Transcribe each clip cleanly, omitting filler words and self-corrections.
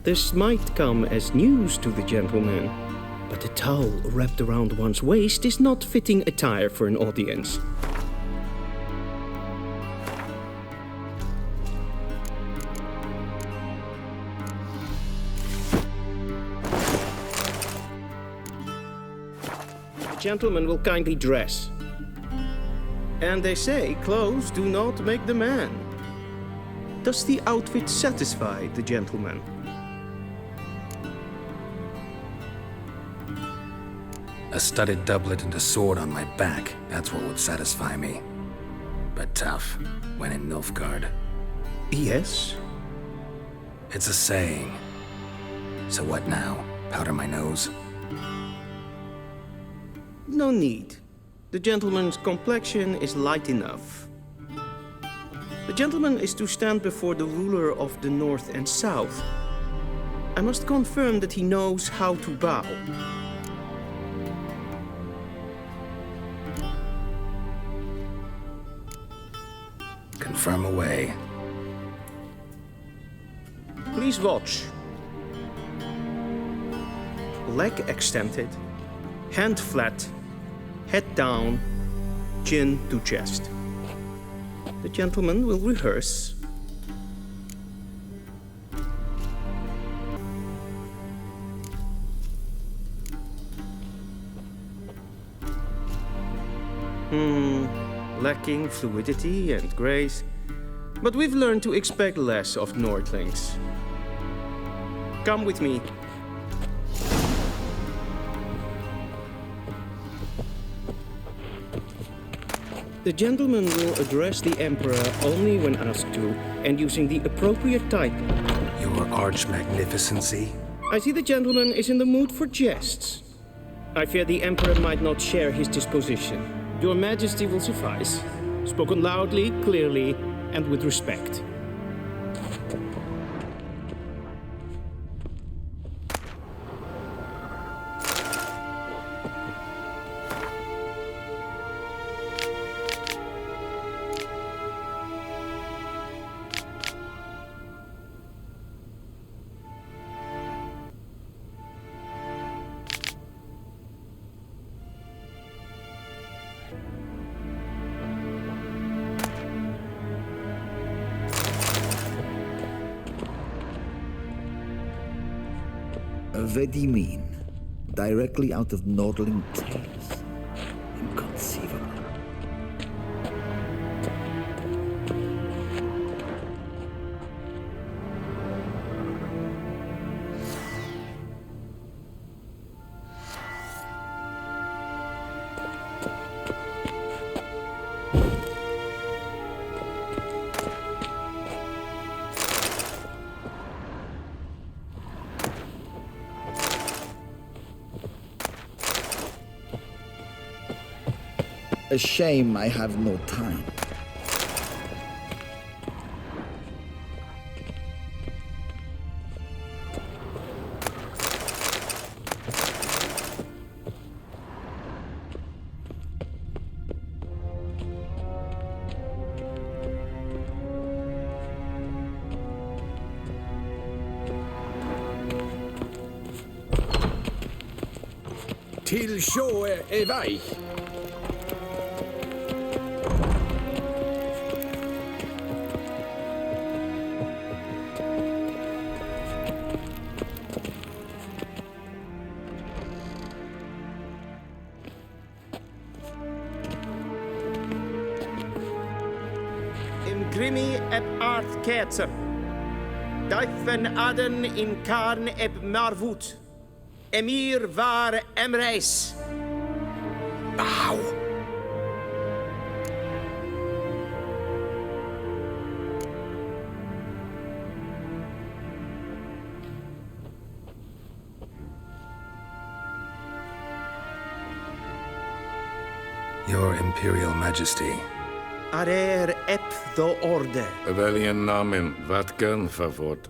This might come as news to the gentleman, but a towel wrapped around one's waist is not fitting attire for an audience. The gentleman will kindly dress. And they say clothes do not make the man. Does the outfit satisfy the gentleman? A studded doublet and a sword on my back, that's what would satisfy me. But tough, when in Nilfgaard. Yes. It's a saying. So what now? Powder my nose? No need. The gentleman's complexion is light enough. The gentleman is to stand before the ruler of the North and South. I must confirm that he knows how to bow. Confirm away. Please watch. Leg extended, hand flat, head down, chin to chest. The gentleman will rehearse. Lacking fluidity and grace, but we've learned to expect less of Nordlings. Come with me. The gentleman will address the Emperor only when asked to, and using the appropriate title. Your Arch-Magnificency? I see the gentleman is in the mood for jests. I fear the Emperor might not share his disposition. Your Majesty will suffice. Spoken loudly, clearly, and with respect. Vedimin, directly out of Nordling tales. Inconceivable. A shame I have no time. Till sjå är vej. Grimi eb art ketser. Daifen aden in karn eb marvut. Emir var emreis. Bow. Your Imperial Majesty. Arer ep the orde. Väljen namen, vatkan favort.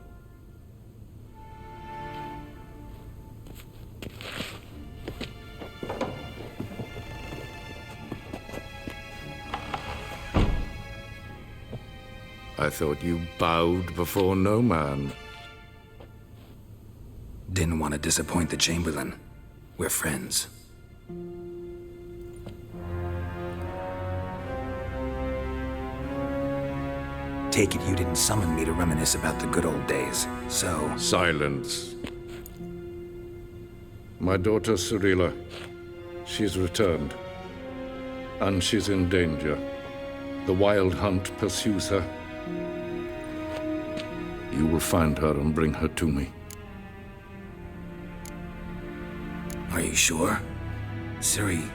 I thought you bowed before no man. Didn't want to disappoint the Chamberlain. We're friends. Take it you didn't summon me to reminisce about the good old days, so... Silence. My daughter Cyrilla, she's returned. And she's in danger. The Wild Hunt pursues her. You will find her and bring her to me. Are you sure? Ciri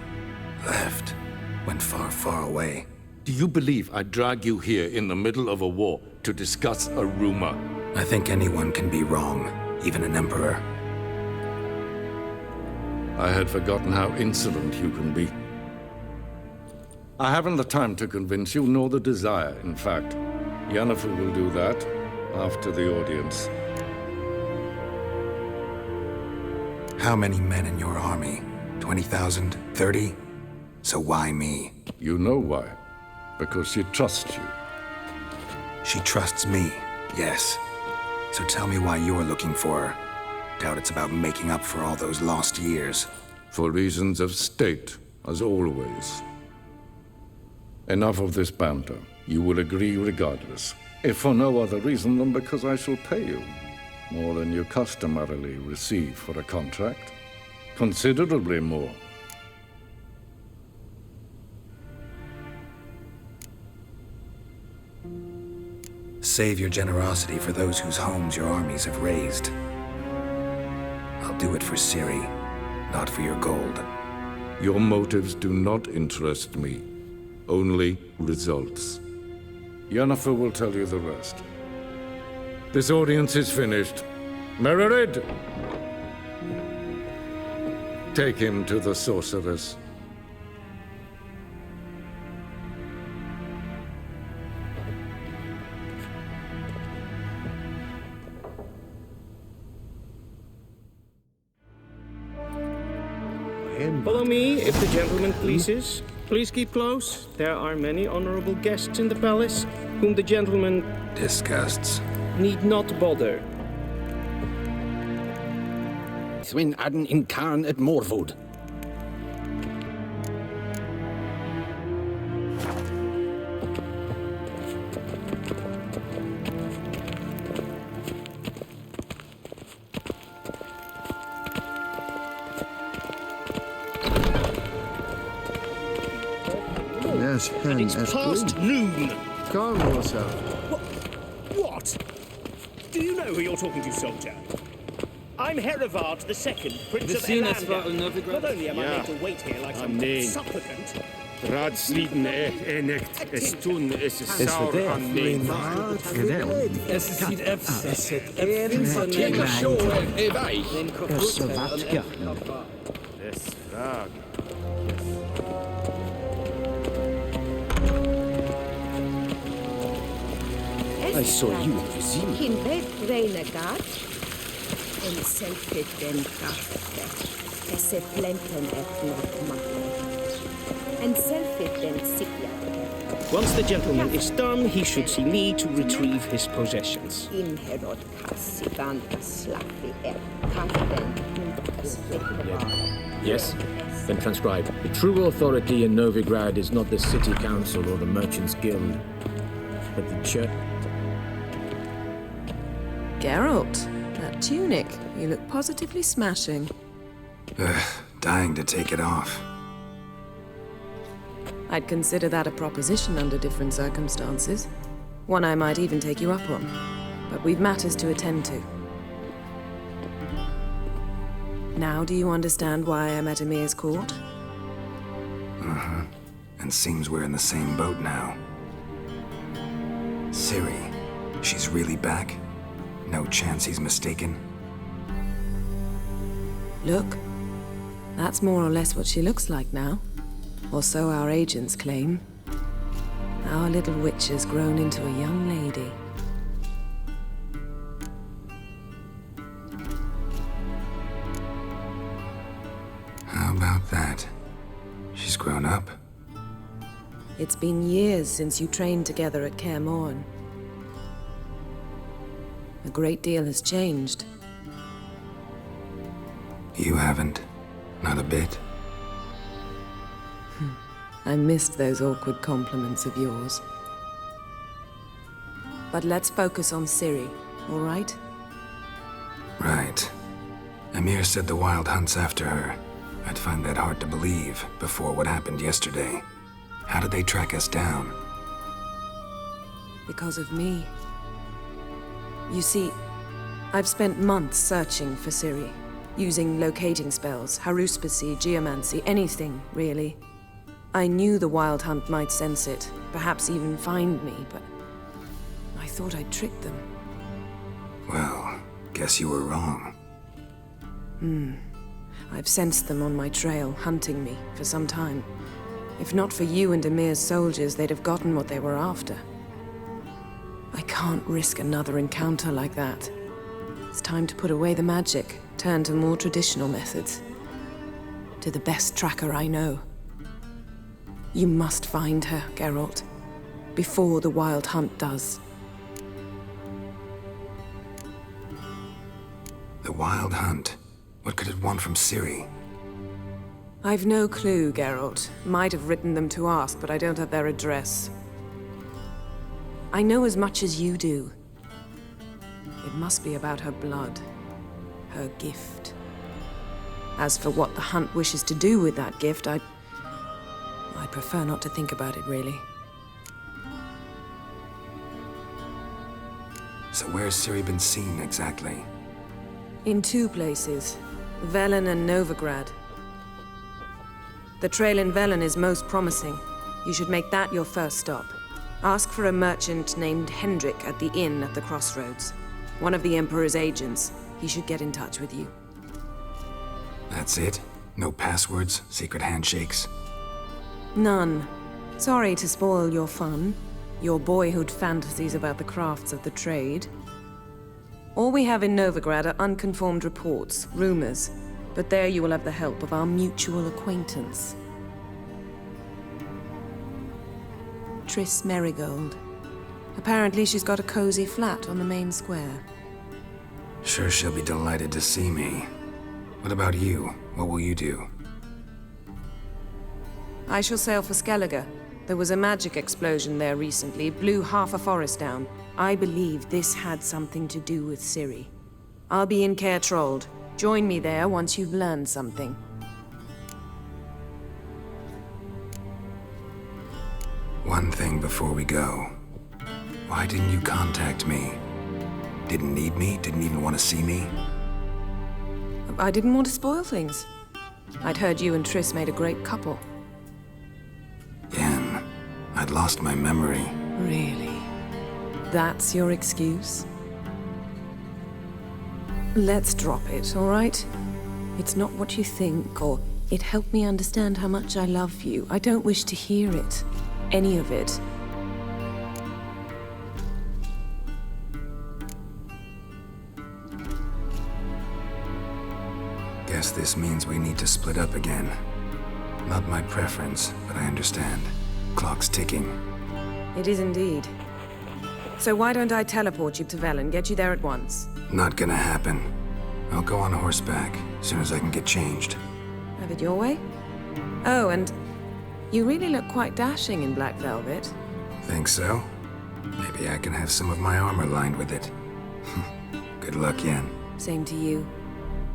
left. Went far, far away. Do you believe I'd drag you here in the middle of a war to discuss a rumor? I think anyone can be wrong, even an emperor. I had forgotten how insolent you can be. I haven't the time to convince you, nor the desire, in fact. Yennefer will do that after the audience. How many men in your army? 20,000? 30? So why me? You know why. Because she trusts you. She trusts me, yes. So tell me why you're looking for her. Doubt it's about making up for all those lost years. For reasons of state, as always. Enough of this banter. You will agree regardless. If for no other reason than because I shall pay you. More than you customarily receive for a contract. Considerably more. Save your generosity for those whose homes your armies have razed. I'll do it for Ciri, not for your gold. Your motives do not interest me. Only results. Yennefer will tell you the rest. This audience is finished. Mererid! Take him to the sorceress. Follow me, if the gentleman pleases. Please keep close. There are many honorable guests in the palace, whom the gentleman Disgusts. need not bother. Swin adden in Khan at Morwood. Yes, And it's past noon. Calm yourself. What? Do you know who you're talking to, soldier? I'm Herivard II, Prince of Elander. Not only am I made to wait here like some supplicant... Raadsliden echt toen is het sauer aan neem. Take a show away. I saw you in Vizima. In bed renegat, en selfie den kaffe, esse plenten et not matte, en selfie den sikja. Once the gentleman is done, he should see me to retrieve his possessions. In herod kassi vanta slaffi kaffen untas Yes? Then transcribe. The true authority in Novigrad is not the city council or the merchants' guild, but the church. Geralt, that tunic. You look positively smashing. Dying to take it off. I'd consider that a proposition under different circumstances. One I might even take you up on. But we've matters to attend to. Now do you understand why I'm at Emir's court? Uh-huh. And seems we're in the same boat now. Ciri, she's really back? No chance he's mistaken? Look, that's more or less what she looks like now. Or so our agents claim. Our little witch has grown into a young lady. How about that? She's grown up? It's been years since you trained together at Kaer Morhen. A great deal has changed. You haven't? Not a bit? I missed those awkward compliments of yours. But let's focus on Ciri, all right? Right. Emir said the Wild Hunt's after her. I'd find that hard to believe before what happened yesterday. How did they track us down? Because of me. You see, I've spent months searching for Ciri, using locating spells, haruspicy, geomancy, anything, really. I knew the Wild Hunt might sense it, perhaps even find me, but I thought I'd tricked them. Well, guess you were wrong. I've sensed them on my trail, hunting me, for some time. If not for you and Emir's soldiers, they'd have gotten what they were after. I can't risk another encounter like that. It's time to put away the magic, turn to more traditional methods. To the best tracker I know. You must find her, Geralt, before the Wild Hunt does. The Wild Hunt? What could it want from Ciri? I've no clue, Geralt. Might have written them to ask, but I don't have their address. I know as much as you do. It must be about her blood. Her gift. As for what the Hunt wishes to do with that gift, I'd prefer not to think about it, really. So where's Ciri been seen, exactly? In 2 places. Velen and Novigrad. The trail in Velen is most promising. You should make that your first stop. Ask for a merchant named Hendrik at the inn at the crossroads. One of the Emperor's agents. He should get in touch with you. That's it? No passwords, secret handshakes? None. Sorry to spoil your fun. Your boyhood fantasies about the crafts of the trade. All we have in Novigrad are unconfirmed reports, rumors. But there you will have the help of our mutual acquaintance. Triss Merigold. Apparently she's got a cozy flat on the main square. Sure she'll be delighted to see me. What about you? What will you do? I shall sail for Skellige. There was a magic explosion there recently, blew half a forest down. I believe this had something to do with Ciri. I'll be in Caer Trold. Join me there once you've learned something. One thing before we go. Why didn't you contact me? Didn't need me? Didn't even want to see me? I didn't want to spoil things. I'd heard you and Triss made a great couple. Yen, I'd lost my memory. Really? That's your excuse? Let's drop it, all right? It's not what you think, or it helped me understand how much I love you. I don't wish to hear it. Any of it. Guess this means we need to split up again. Not my preference, but I understand. Clock's ticking. It is indeed. So why don't I teleport you to Velen, get you there at once? Not gonna happen. I'll go on horseback, as soon as I can get changed. Have it your way? Oh, and you really look quite dashing in black velvet. Think so? Maybe I can have some of my armor lined with it. Good luck, Yen. Same to you.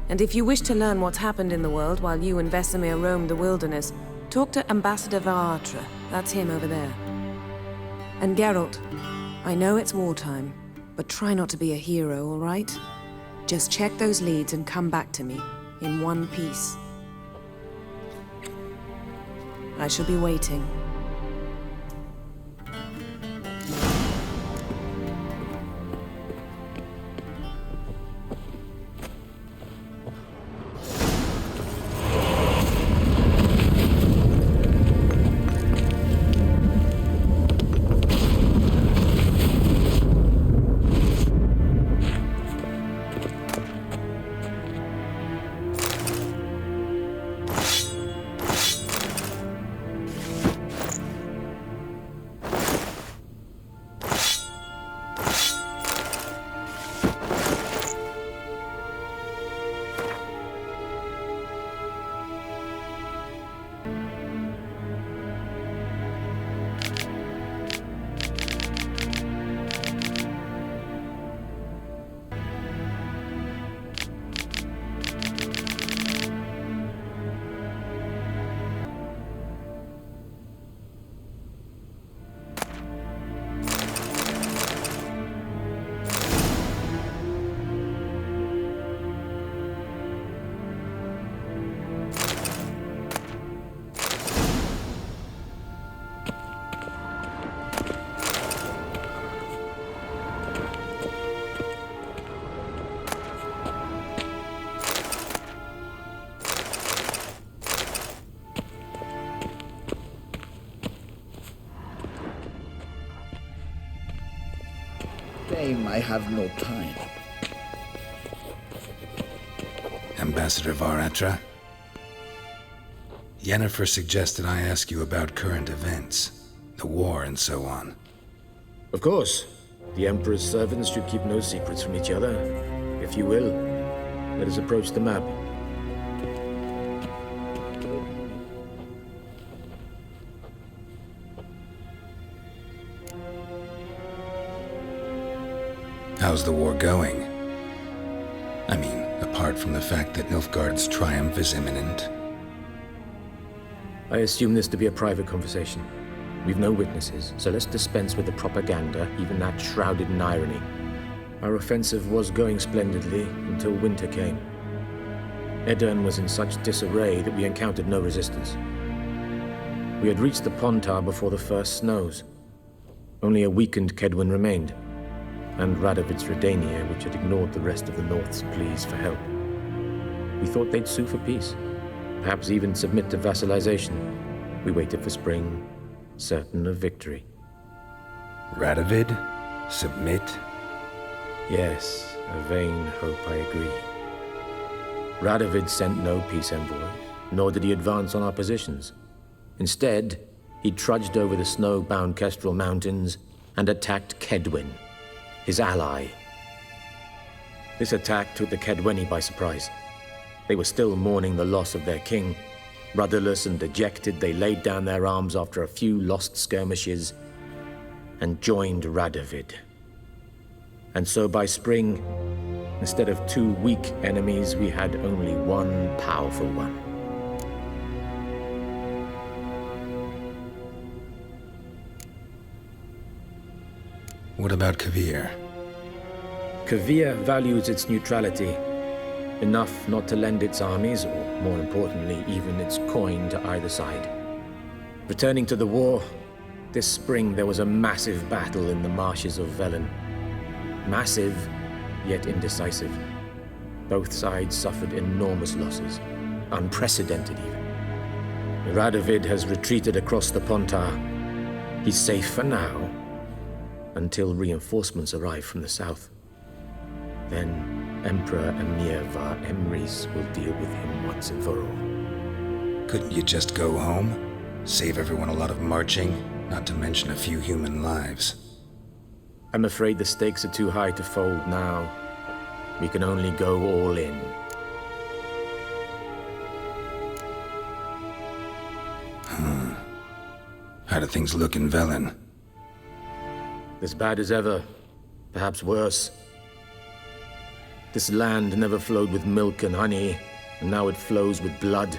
And if you wish to learn what's happened in the world while you and Vesemir roamed the wilderness, talk to Ambassador Varatra. That's him over there. And Geralt, I know it's wartime, but try not to be a hero, all right? Just check those leads and come back to me, in one piece. I shall be waiting. time, I have no time. Ambassador Varatra? Yennefer suggested I ask you about current events, the war and so on. Of course. The Emperor's servants should keep no secrets from each other. If you will, let us approach the map. How's the war going? I mean, apart from the fact that Nilfgaard's triumph is imminent. I assume this to be a private conversation. We've no witnesses, so let's dispense with the propaganda, even that shrouded in irony. Our offensive was going splendidly until winter came. Edirn was in such disarray that we encountered no resistance. We had reached the Pontar before the first snows. Only a weakened Kedwen remained, and Radovid's Redania, which had ignored the rest of the North's pleas for help. We thought they'd sue for peace, perhaps even submit to vassalization. We waited for spring, certain of victory. Radovid? Submit? Yes, a vain hope, I agree. Radovid sent no peace envoys, nor did he advance on our positions. Instead, he trudged over the snow-bound Kestrel Mountains and attacked Kedwen, his ally. This attack took the Kedweni by surprise. They were still mourning the loss of their king. Rudderless and dejected, they laid down their arms after a few lost skirmishes and joined Radovid. And so by spring, instead of 2 weak enemies, we had only one powerful one. What about Kavir? Kavir values its neutrality, enough not to lend its armies, or more importantly, even its coin to either side. Returning to the war, this spring there was a massive battle in the marshes of Velen. Massive, yet indecisive. Both sides suffered enormous losses, unprecedented even. Radovid has retreated across the Pontar. He's safe for now, until reinforcements arrive from the south. Then Emperor Emir Var Emrys will deal with him once and for all. Couldn't you just go home? Save everyone a lot of marching, not to mention a few human lives. I'm afraid the stakes are too high to fold now. We can only go all in. How do things look in Velen? As bad as ever, perhaps worse. This land never flowed with milk and honey, and now it flows with blood.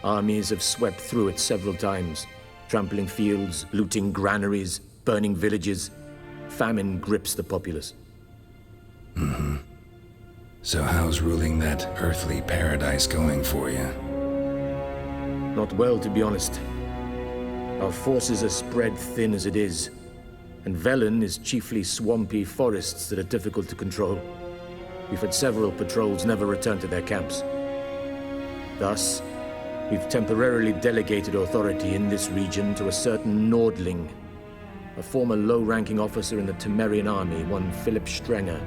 Armies have swept through it several times, trampling fields, looting granaries, burning villages. Famine grips the populace. So how's ruling that earthly paradise going for you? Not well, to be honest. Our forces are spread thin as it is, and Velen is chiefly swampy forests that are difficult to control. We've had several patrols never return to their camps. Thus, we've temporarily delegated authority in this region to a certain Nordling, a former low-ranking officer in the Temerian army, one Philip Strenger,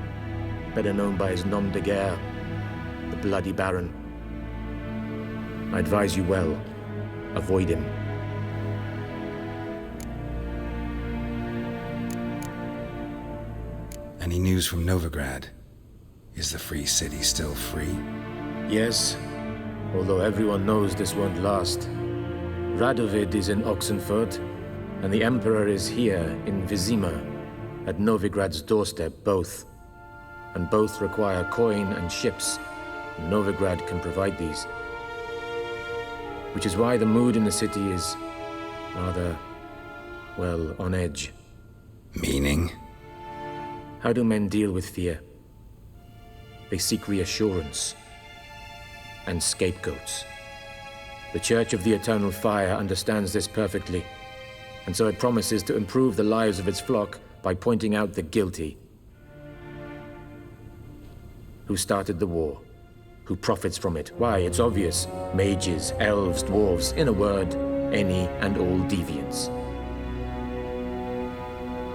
better known by his nom de guerre, the Bloody Baron. I advise you well, avoid him. Any news from Novigrad? Is the free city still free? Yes, although everyone knows this won't last. Radovid is in Oxenfurt, and the Emperor is here in Vizima, at Novigrad's doorstep, both. And both require coin and ships, and Novigrad can provide these. Which is why the mood in the city is rather, well, on edge. Meaning? How do men deal with fear? They seek reassurance and scapegoats. The Church of the Eternal Fire understands this perfectly, and so it promises to improve the lives of its flock by pointing out the guilty. Who started the war? Who profits from it? Why, it's obvious. Mages, elves, dwarves, in a word, any and all deviants.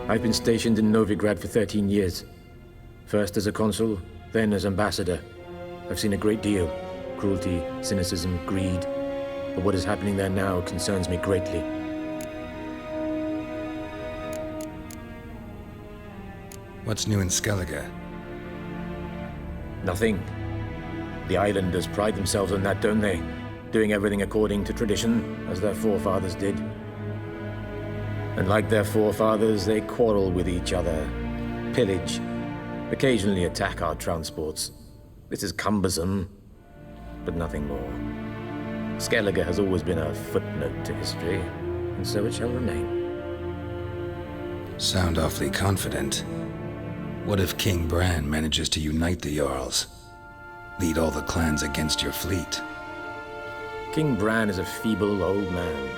I've been stationed in Novigrad for 13 years. First as a consul, then as ambassador. I've seen a great deal. Cruelty, cynicism, greed. But what is happening there now concerns me greatly. What's new in Skellige? Nothing. The islanders pride themselves on that, don't they? Doing everything according to tradition, as their forefathers did. And like their forefathers, they quarrel with each other, pillage, occasionally attack our transports. This is cumbersome, but nothing more. Skellige has always been a footnote to history, and so it shall remain. Sound awfully confident. What if King Bran manages to unite the Jarls? Lead all the clans against your fleet? King Bran is a feeble old man.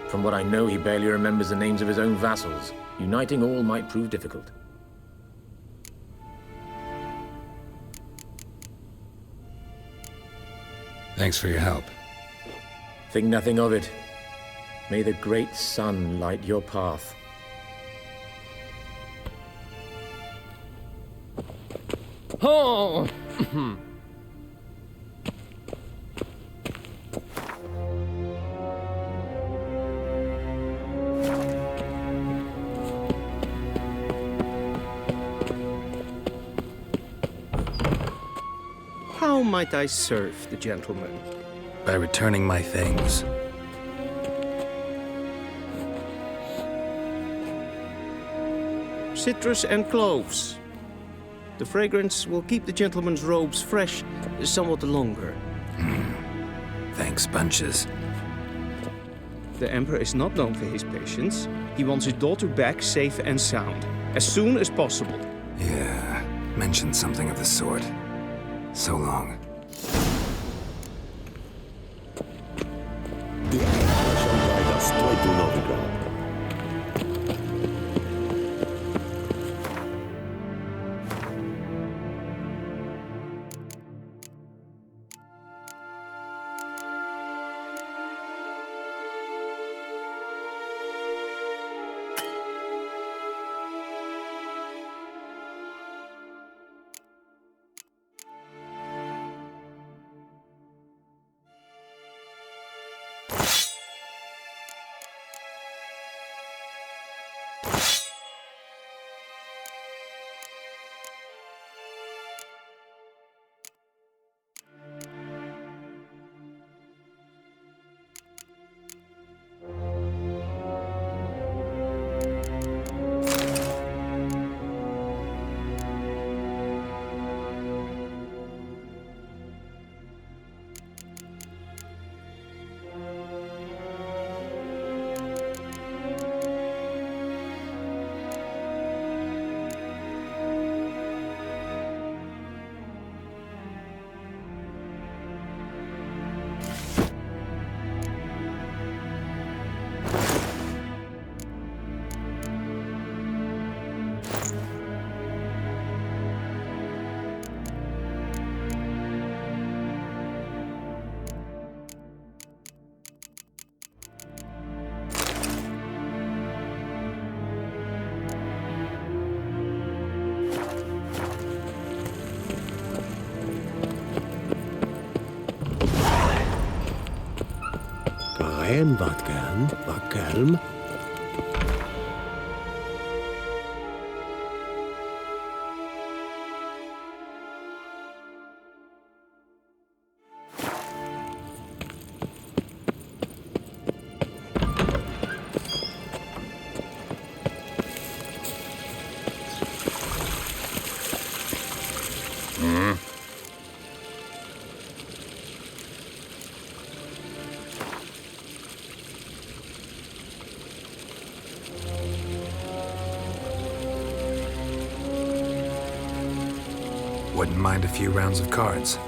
From what I know, he barely remembers the names of his own vassals. Uniting all might prove difficult. Thanks for your help. Think nothing of it. May the great sun light your path. Oh! How might I serve the gentleman? By returning my things. Citrus and cloves. The fragrance will keep the gentleman's robes fresh somewhat longer. Thanks, bunches. The Emperor is not known for his patience. He wants his daughter back safe and sound, as soon as possible. Yeah, mentioned something of the sort. So long. The Emperor shall guide us straight to Novigrad. En wat kan, wat kalm. Wouldn't mind a few rounds of cards.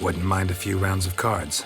Wouldn't mind a few rounds of cards.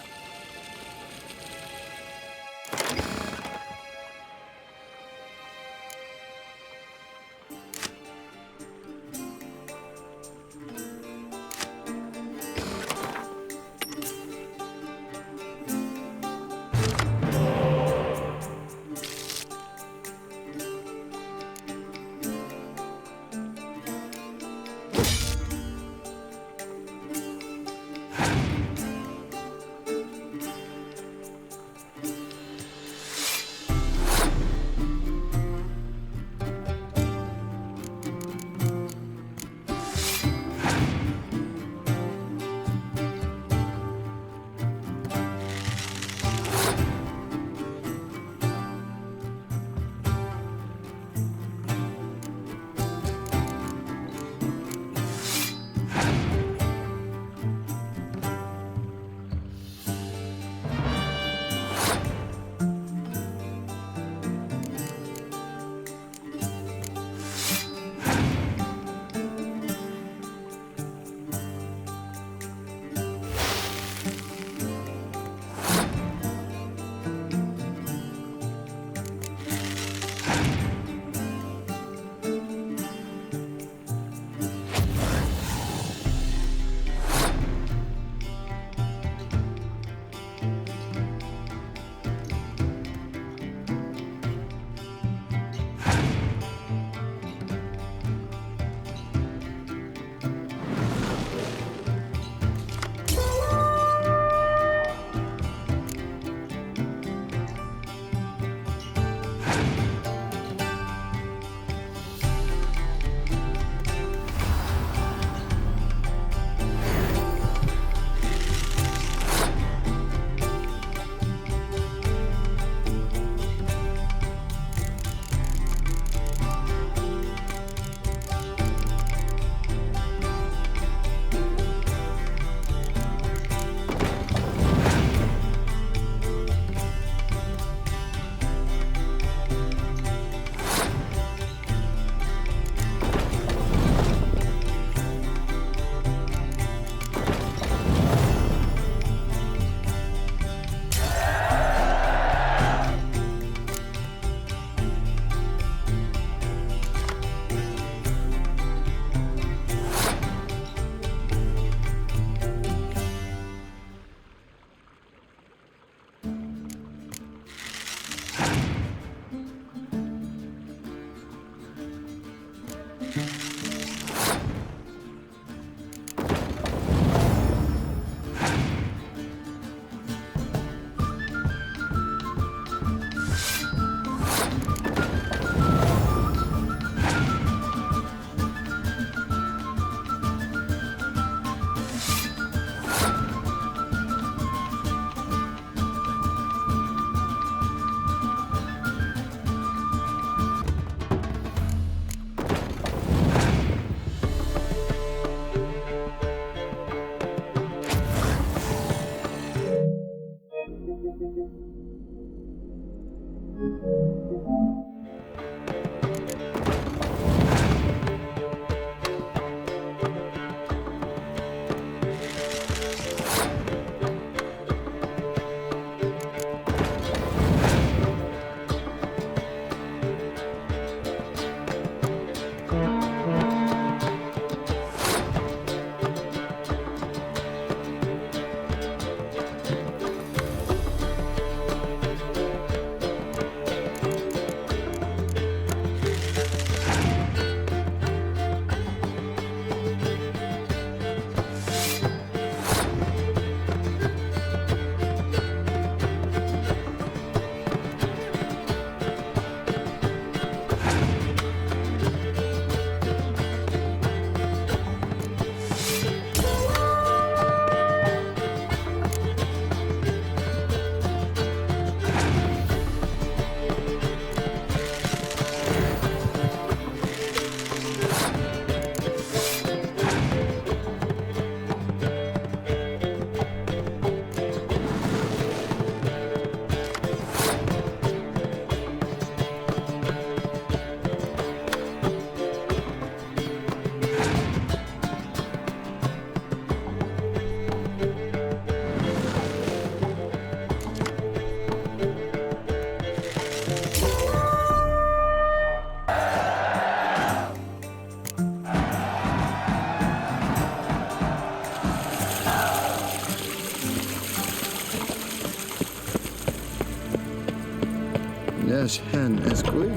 Yes, hen esqui.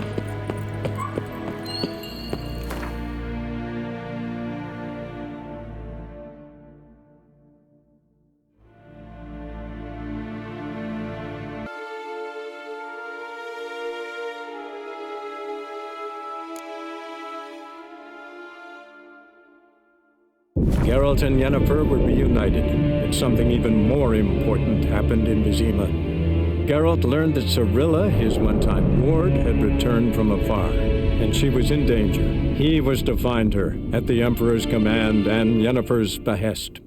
Geralt and Yennefer were reunited, and something even more important happened in Vizima. Geralt learned that Cirilla, his one-time ward, had returned from afar, and she was in danger. He was to find her, at the Emperor's command and Yennefer's behest.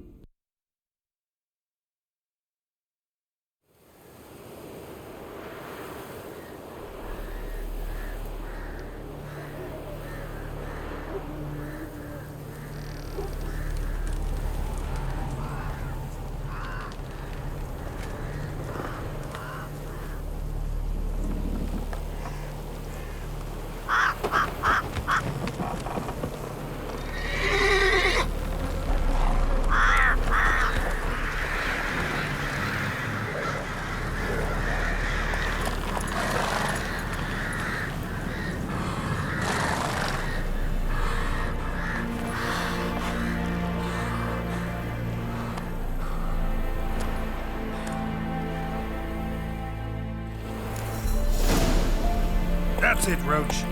That's it, Roach.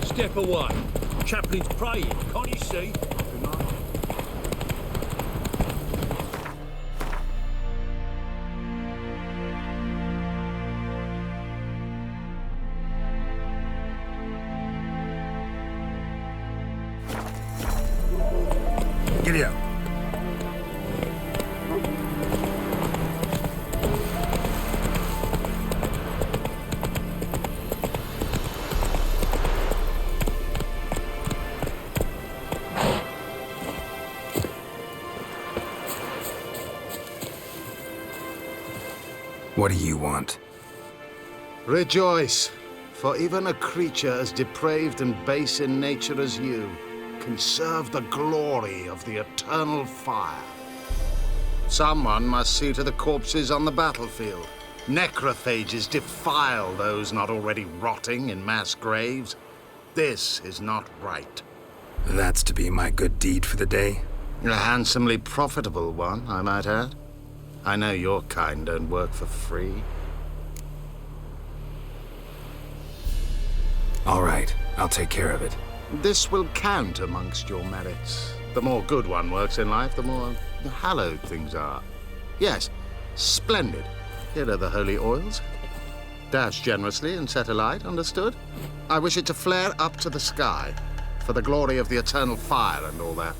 Step away. Chaplain's praying, can't you see? Giddy up. What do you want? Rejoice, for even a creature as depraved and base in nature as you can serve the glory of the eternal fire. Someone must see to the corpses on the battlefield. Necrophages defile those not already rotting in mass graves. This is not right. That's to be my good deed for the day? A handsomely profitable one, I might add. I know your kind don't work for free. All right, I'll take care of it. This will count amongst your merits. The more good one works in life, the more hallowed things are. Yes, splendid. Here are the holy oils. Dash generously and set alight, understood? I wish it to flare up to the sky, for the glory of the eternal fire and all that.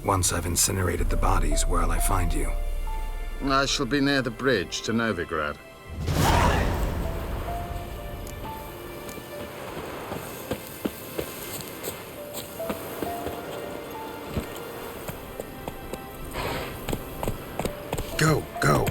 Once I've incinerated the bodies, where'll I find you? I shall be near the bridge to Novigrad. Go, go.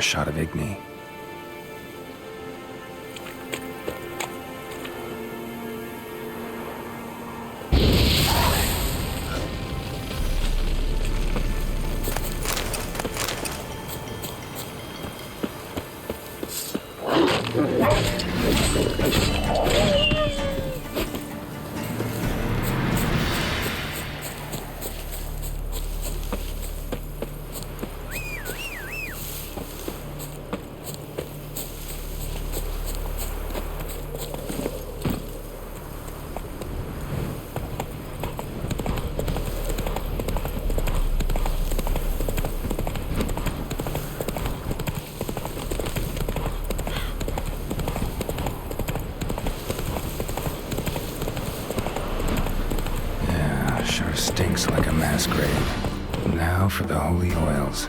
shot of Igni. Stinks like a mass grave. Now for the holy oils.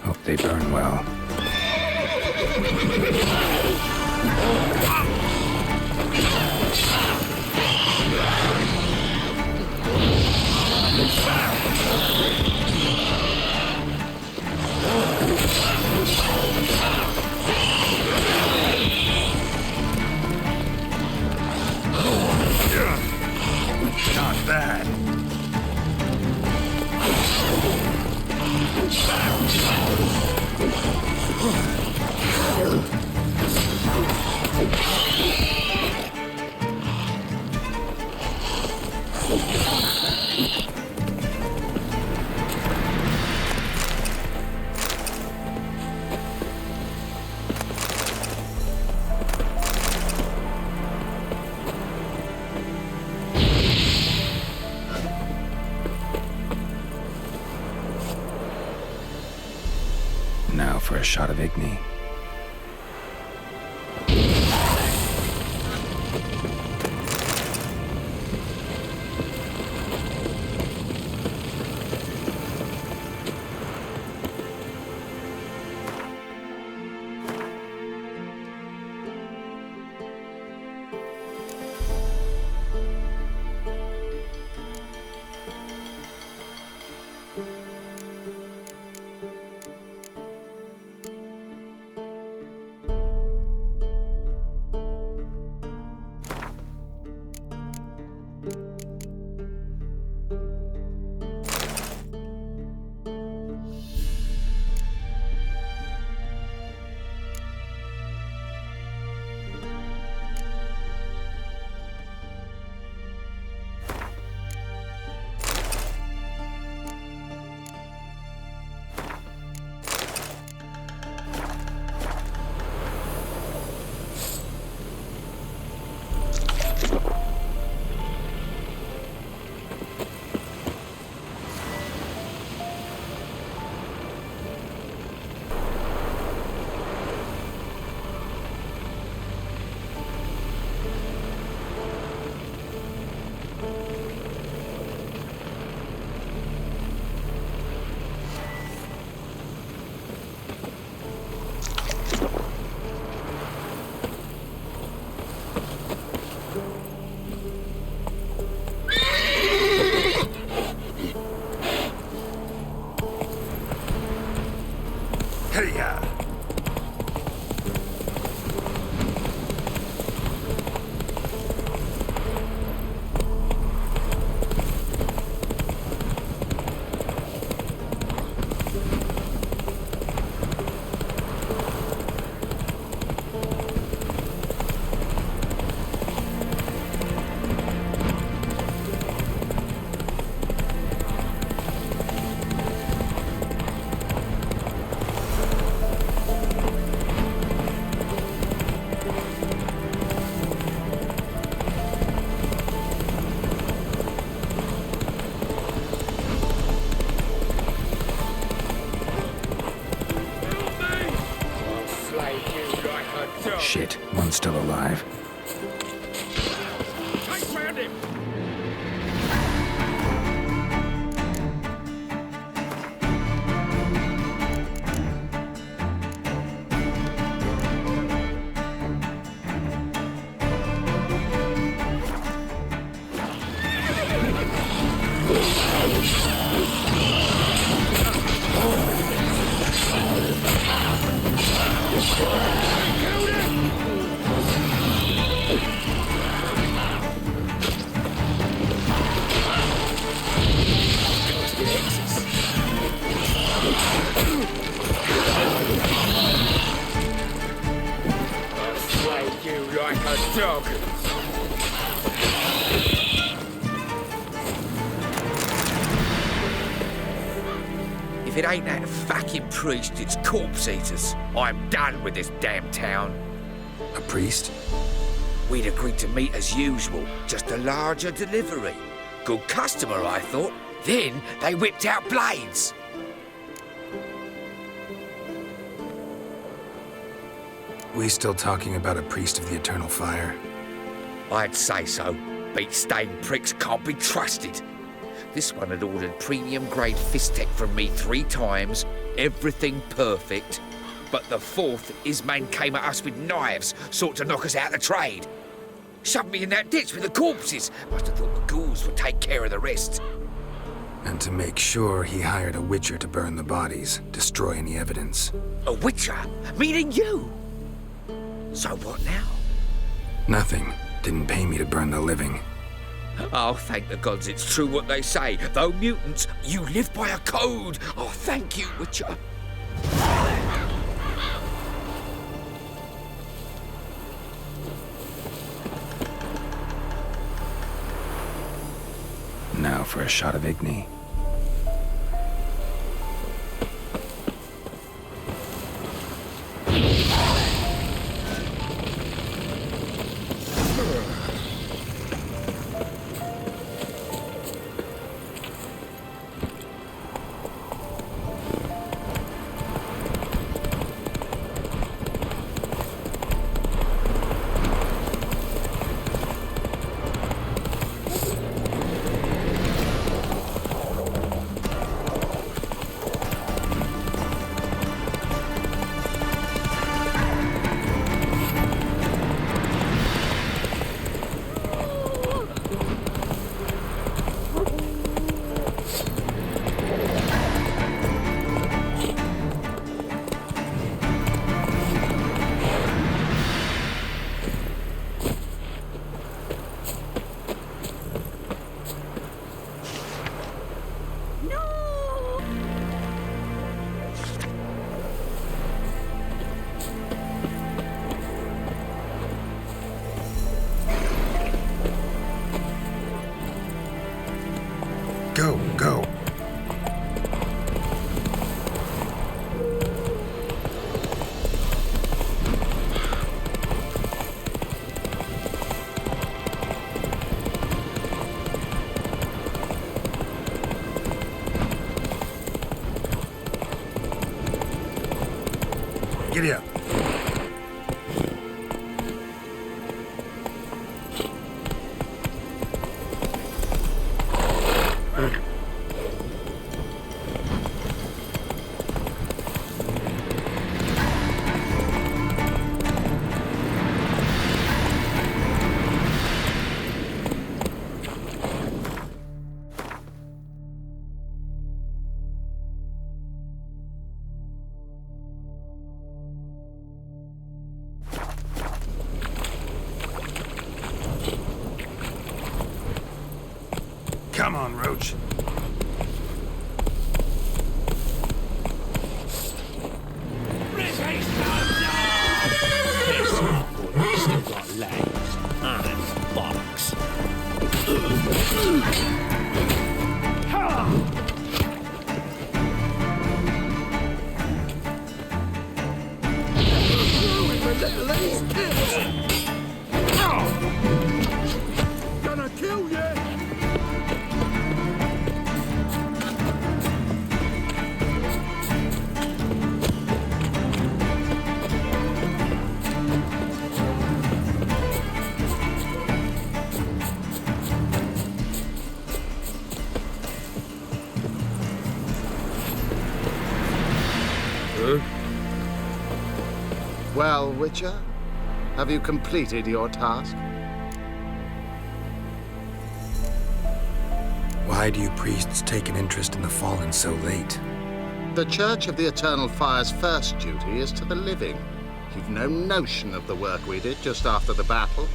Hope they burn well. Not bad. Now for a shot of Igni. Shit, one's still alive. I found him! you like a dog. If it ain't that fucking priest, it's corpse eaters. I'm done with this damn town. A priest? We'd agreed to meet as usual, just a larger delivery. Good customer, I thought. Then they whipped out blades. We still talking about a priest of the eternal fire? I'd say so. Beat-stained pricks can't be trusted. This one had ordered premium-grade fist-tech from me 3 times, everything perfect. But the 4th, his man came at us with knives, sought to knock us out of trade. Shoved me in that ditch with the corpses. Must have thought the ghouls would take care of the rest. And to make sure, he hired a witcher to burn the bodies, destroy any evidence. A witcher? Meaning you? So what now? Nothing. Didn't pay me to burn the living. Oh, thank the gods it's true what they say. Though mutants, you live by a code. Oh, thank you, Witcher. Now for a shot of Igni. Go. Giddy up. Come on, Roach. Still got legs and bollocks. Gonna kill you! Well, Witcher, have you completed your task? Why do you priests take an interest in the fallen so late? The Church of the Eternal Fire's first duty is to the living. You've no notion of the work we did just after the battle.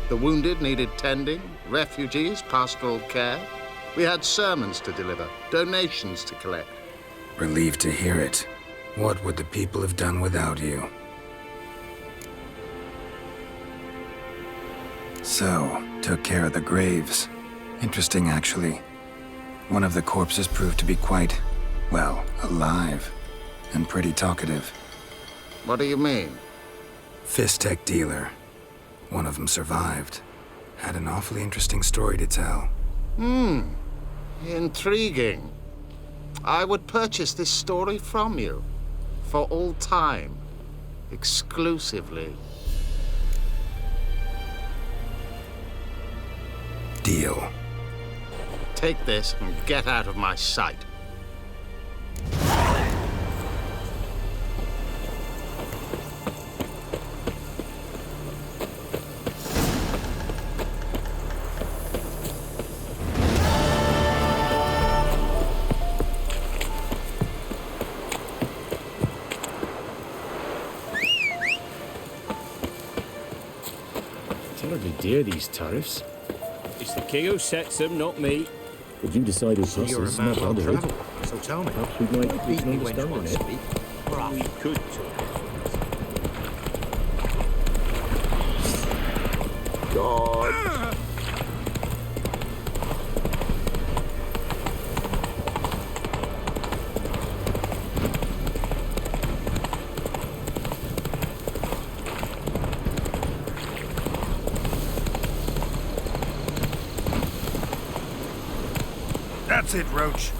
The wounded needed tending, refugees, pastoral care. We had sermons to deliver, donations to collect. Relieved to hear it. What would the people have done without you? So, took care of the graves. Interesting, actually. One of the corpses proved to be quite, well, alive. And pretty talkative. What do you mean? Fist tech dealer. One of them survived. Had an awfully interesting story to tell. Intriguing. I would purchase this story from you. For all time. Exclusively. Deal. Take this and get out of my sight. Terribly dear, these tariffs. It's the king who sets them, not me. But you decided this is not under it. So tell me. Perhaps we might reach an understanding it. We could talk. God. That's it, Roach.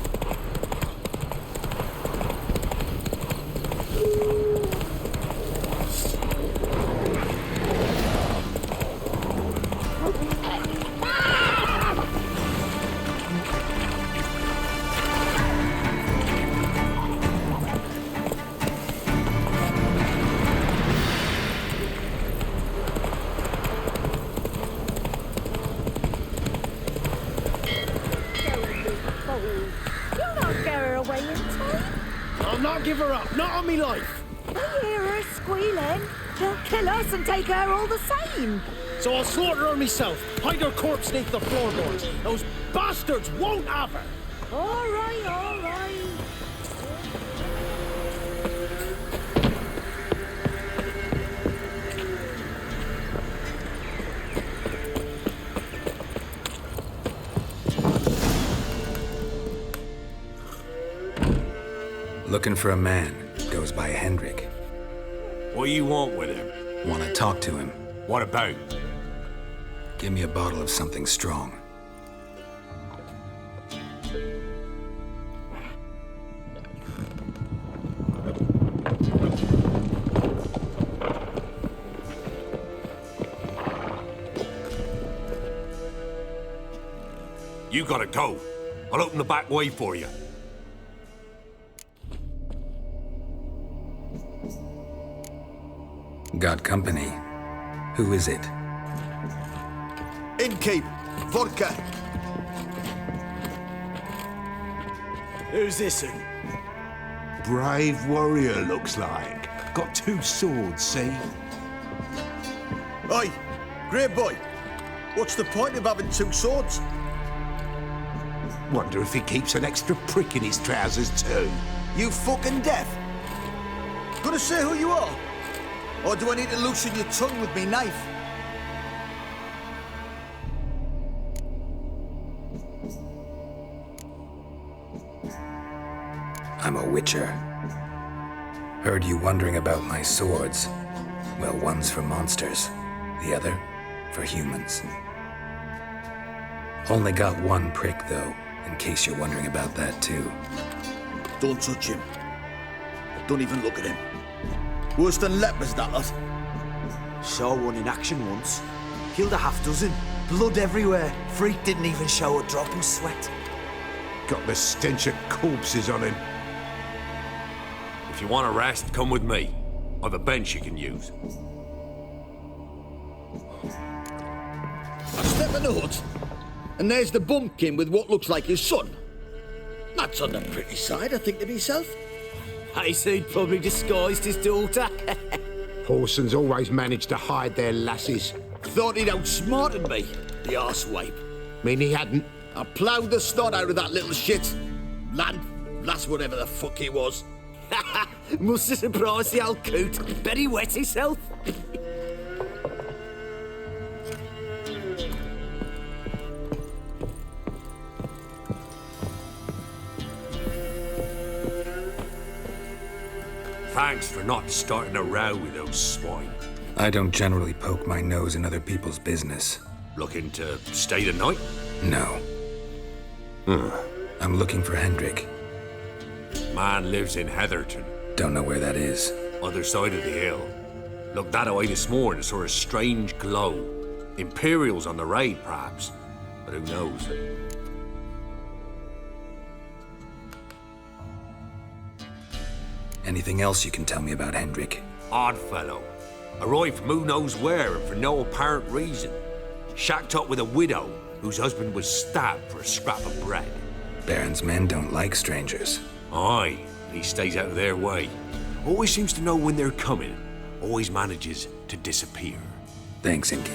I'll not give her up, not on me life. They hear her squealing. They'll kill us and take her all the same. So I'll slaughter her myself, hide her corpse beneath the floorboards. Those bastards won't have her. All right, all right. Looking for a man. Goes by Hendrik. What do you want with him? Want to talk to him. What about? Give me a bottle of something strong. You gotta go. I'll open the back way for you. Got company. Who is it? Innkeep, vodka. Who's this one? Brave warrior, looks like. Got 2 swords, see? Oi, great boy. What's the point of having 2 swords? Wonder if he keeps an extra prick in his trousers, too. You fucking deaf. Gonna say who you are? Or do I need to loosen your tongue with me knife? I'm a witcher. Heard you wondering about my swords. Well, one's for monsters, the other for humans. Only got 1 prick, though, in case you're wondering about that, too. Don't touch him. Don't even look at him. Worse than lepers, that lot. Saw one in action once. Killed a half-dozen. Blood everywhere. Freak didn't even show a drop of sweat. Got the stench of corpses on him. If you want a rest, come with me. Or the bench you can use. I step in the hood, and there's the bumpkin with what looks like his son. That's on the pretty side, I think to myself. I say he'd probably disguised his daughter. Horsons always manage to hide their lasses. Thought he'd outsmarted me, the arsewipe. Mean he hadn't? I ploughed the snot out of that little shit. Lass, whatever the fuck he was. Must have surprised the old coot. Bet he wet himself. Thanks for not starting a row with those swine. I don't generally poke my nose in other people's business. Looking to stay the night? No. I'm looking for Hendrik. Man lives in Heatherton. Don't know where that is. Other side of the hill. Looked that away this morning, saw a strange glow. Imperials on the raid, perhaps. But who knows? Anything else you can tell me about Hendrik? Odd fellow. Arrived from who knows where and for no apparent reason. Shacked up with a widow whose husband was stabbed for a scrap of bread. Baron's men don't like strangers. Aye, and he stays out of their way. Always seems to know when they're coming. Always manages to disappear. Thanks, Inky.